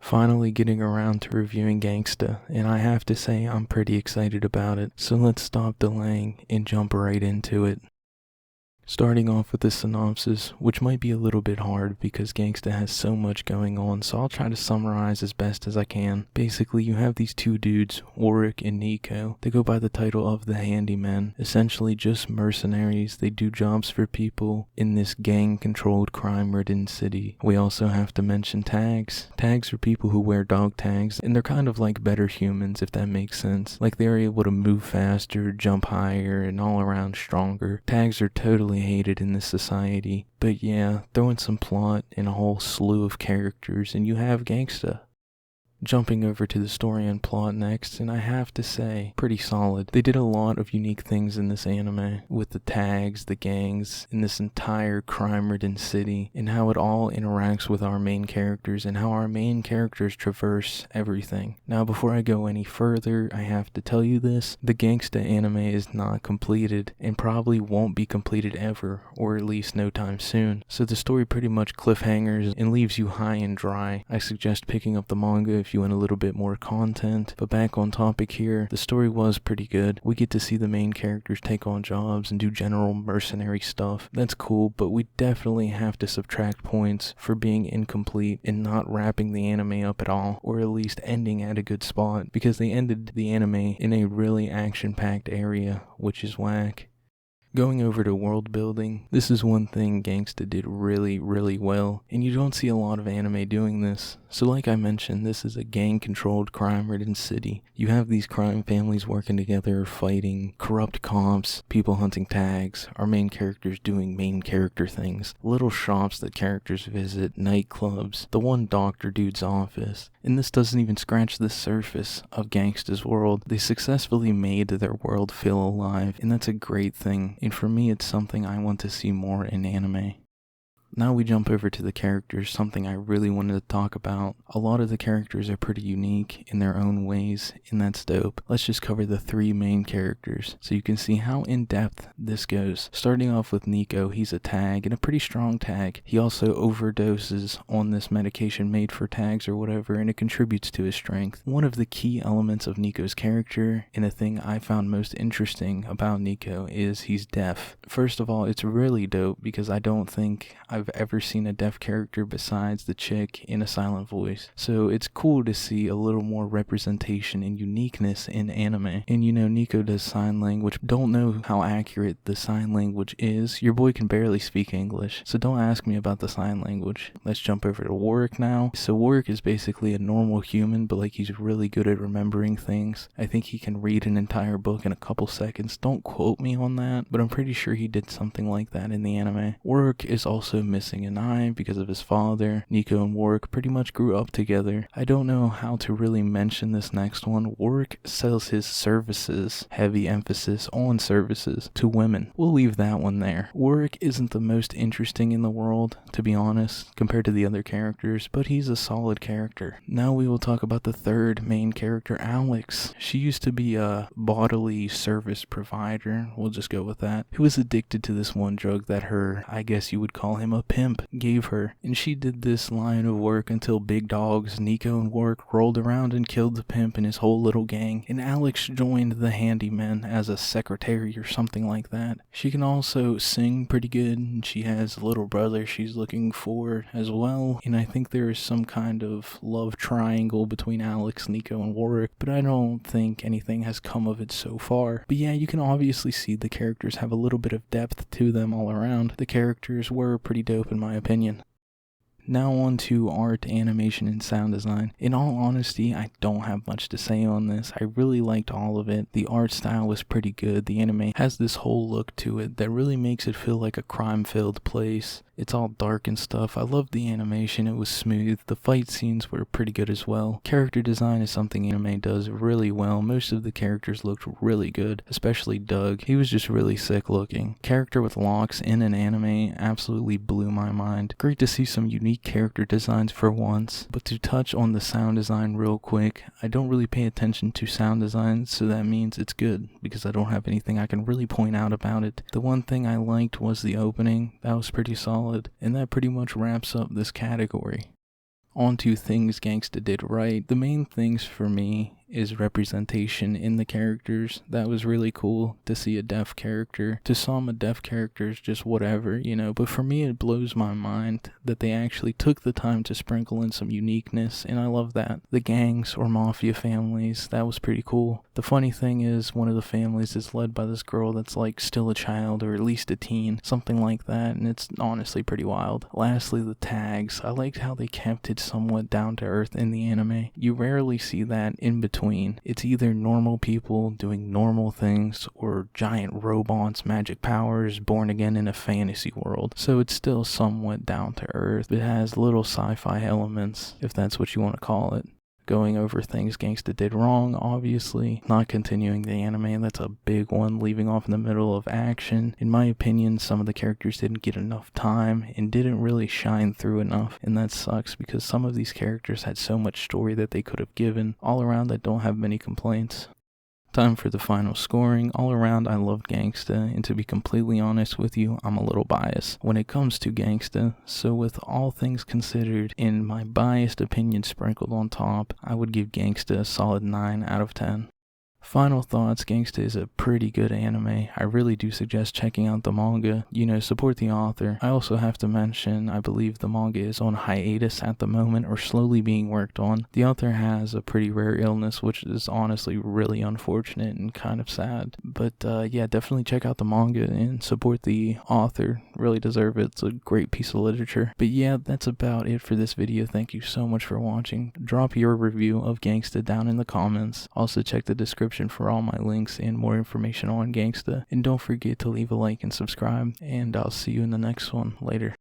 Finally getting around to reviewing Gangsta, and I have to say I'm pretty excited about it, so let's stop delaying and jump right into it. Starting off with the synopsis, which might be a little bit hard because Gangsta has so much going on, so I'll try to summarize as best as I can. Basically, you have these two dudes, Worick and Nico. They go by the title of the Handymen, essentially just mercenaries. They do jobs for people in this gang-controlled, crime-ridden city. We also have to mention tags. Tags are people who wear dog tags, and they're kind of like better humans, if that makes sense. Like, they're able to move faster, jump higher, and all around stronger. Tags are totally hated in this society, but yeah, throw in some plot and a whole slew of characters and you have Gangsta. Jumping over to the story and plot next, and I have to say, pretty solid. They did a lot of unique things in this anime, with the tags, the gangs, in this entire crime-ridden city, and how it all interacts with our main characters, and how our main characters traverse everything. Now, before I go any further, I have to tell you this, the Gangsta anime is not completed, and probably won't be completed ever, or at least no time soon. So the story pretty much cliffhangers and leaves you high and dry. I suggest picking up the manga if you want a little bit more content. But back on topic here, the story was pretty good. We get to see the main characters take on jobs and do general mercenary stuff. That's cool, but we definitely have to subtract points for being incomplete and not wrapping the anime up at all, or at least ending at a good spot, because they ended the anime in a really action-packed area, which is whack. Going over to world building, this is one thing Gangsta did really well, and you don't see a lot of anime doing this. So like I mentioned, this is a gang-controlled, crime-ridden city. You have these crime families working together, fighting, corrupt cops, people hunting tags, our main characters doing main character things, little shops that characters visit, nightclubs, the one doctor dude's office. And this doesn't even scratch the surface of Gangsta's world. They successfully made their world feel alive, and that's a great thing. And for me, it's something I want to see more in anime. Now we jump over to the characters, something I really wanted to talk about. A lot of the characters are pretty unique in their own ways, and that's dope. Let's just cover the three main characters, so you can see how in-depth this goes. Starting off with Nico, he's a tag, and a pretty strong tag. He also overdoses on this medication made for tags or whatever, and it contributes to his strength. One of the key elements of Nico's character, and the thing I found most interesting about Nico, is he's deaf. First of all, it's really dope, because I don't think I've ever seen a deaf character besides the chick in a silent voice. So it's cool to see a little more representation and uniqueness in anime. And you know, Nico does sign language. Don't know how accurate the sign language is. Your boy can barely speak English, so don't ask me about the sign language. Let's jump over to Worick now. So Worick is basically a normal human, but like he's really good at remembering things. I think he can read an entire book in a couple seconds. Don't quote me on that, but I'm pretty sure he did something like that in the anime. Worick is also missing an eye because of his father. Nico and Worick pretty much grew up together. I don't know how to really mention this next one. Worick sells his services, heavy emphasis on services, to women. We'll leave that one there. Worick isn't the most interesting in the world, to be honest, compared to the other characters, but he's a solid character. Now we will talk about the third main character, Alex. She used to be a bodily service provider, we'll just go with that, who was addicted to this one drug that her, I guess you would call him a pimp, gave her, and she did this line of work until big dogs Nico and Worick rolled around and killed the pimp and his whole little gang, and Alex joined the Handymen as a secretary or something like that. She can also sing pretty good, and she has a little brother she's looking for as well, and I think there is some kind of love triangle between Alex, Nico, and Worick, but I don't think anything has come of it so far. But yeah, you can obviously see the characters have a little bit of depth to them all around. The characters were pretty dope in my opinion. Now on to art, animation, and sound design. In all honesty, I don't have much to say on this. I really liked all of it. The art style was pretty good. The anime has this whole look to it that really makes it feel like a crime-filled place. It's all dark and stuff. I loved the animation. It was smooth. The fight scenes were pretty good as well. Character design is something anime does really well. Most of the characters looked really good, especially Doug. He was just really sick looking. Character with locks in an anime absolutely blew my mind. Great to see some unique character designs for once. But to touch on the sound design real quick, I don't really pay attention to sound design, so that means it's good, because I don't have anything I can really point out about it. The one thing I liked was the opening. That was pretty solid. And that pretty much wraps up this category. onto things Gangsta did right. The main things for me is representation in the characters. That was really cool to see a deaf character. To some, a deaf character is just whatever, but for me it blows my mind that they actually took the time to sprinkle in some uniqueness, and I love that. The gangs or mafia families, that was pretty cool. The funny thing is, one of the families is led by this girl that's like still a child, or at least a teen, something like that, and it's honestly pretty wild. Lastly, the tags. I liked how they kept it somewhat down to earth in the anime. You rarely see that in between. It's either normal people doing normal things or giant robots, magic powers, born again in a fantasy world. So it's still somewhat down to earth. It has little sci-fi elements, if that's what you want to call it. Going over things Gangsta did wrong, obviously. Not continuing the anime, that's a big one. Leaving off in the middle of action. In my opinion, some of the characters didn't get enough time and didn't really shine through enough. And that sucks because some of these characters had so much story that they could have given. All around, I don't have many complaints. Time for the final scoring. All around, I loved Gangsta, and to be completely honest with you, I'm a little biased when it comes to Gangsta. So with all things considered, and my biased opinion sprinkled on top, I would give Gangsta a solid 9 out of 10. Final thoughts, Gangsta is a pretty good anime. I really do suggest checking out the manga, support the author. I also have to mention, I believe the manga is on hiatus at the moment, or slowly being worked on. The author has a pretty rare illness, which is honestly really unfortunate and kind of sad. But yeah, definitely check out the manga and support the author. Really deserve it. It's a great piece of literature. But yeah, that's about it for this video. Thank you so much for watching. Drop your review of Gangsta down in the comments. Also check the description for all my links and more information on Gangsta. And don't forget to leave a like and subscribe. And I'll see you in the next one. Later.